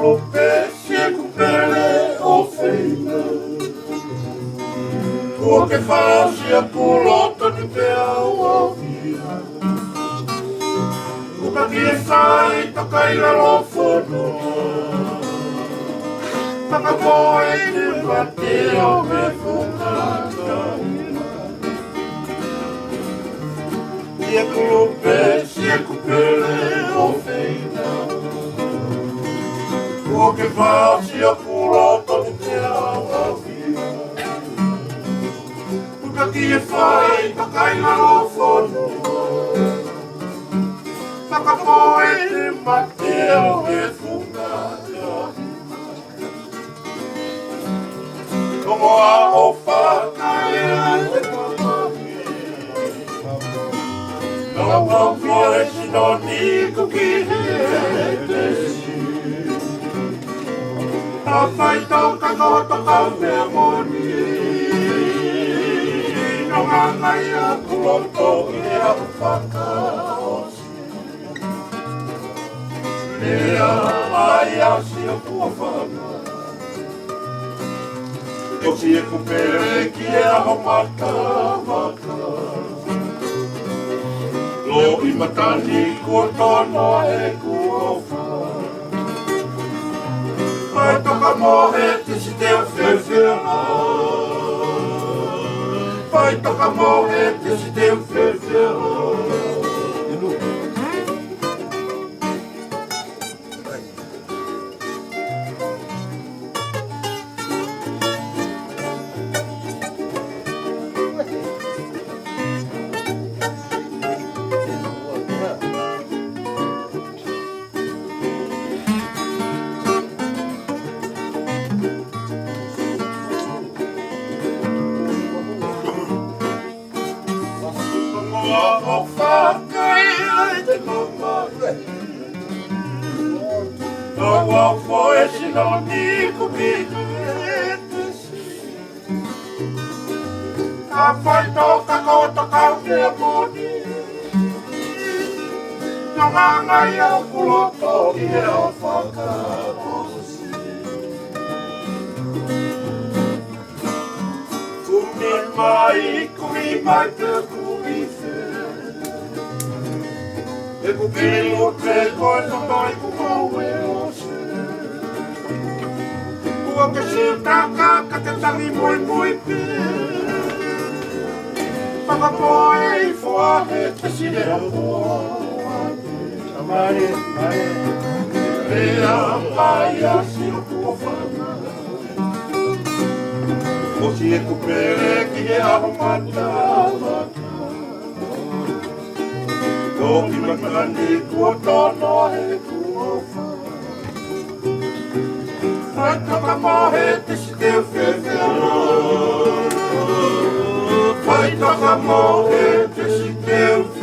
lupe se kupele o feina. Kua ke whaosia puloto ni pe au au ia. Kuka ki e whai takaila lo whanua. Paka moe te wate o me whukata ina. Ia kulupe se kupele o feina. Kua ke whaosia puloto ni pe au au ia. Kuka ki e whai takaila lo whanua. Paka moe te wate o me whukata ina. Tomoa o whakaea te kamaki. Nau pau e sino ni kuki he te si. A whai tau kangoto kau mea moni. No ngai a kuloto i a whakaosi. Lea ai a si a kua whana. O si e kupere ki e aho mata mata. Lo i matani kua tono e kua wha. Mai toka mohe te si te o whewhera. Mai toka mohe te si te o whewhera. O whakaea te mamare. O wafo e sino ni kuki he te si. Ka whai toka koto kau mea moni. No ngai au kuloto i e o whakaosi. Kumi mai te kumi whe. E kupiri o te koe no mai kumau e o se. Kua ke si taka ka te tangi mui mui pe. Paka poe i whahe te sire a poa. Amare, mai. Rea mai a si o kua whana. O si e kupere ki e aho mata mata. O ki makani kua tono e kua wha. Whai toka mohe te si te whewhera. Whai toka mohe te si te whewhera.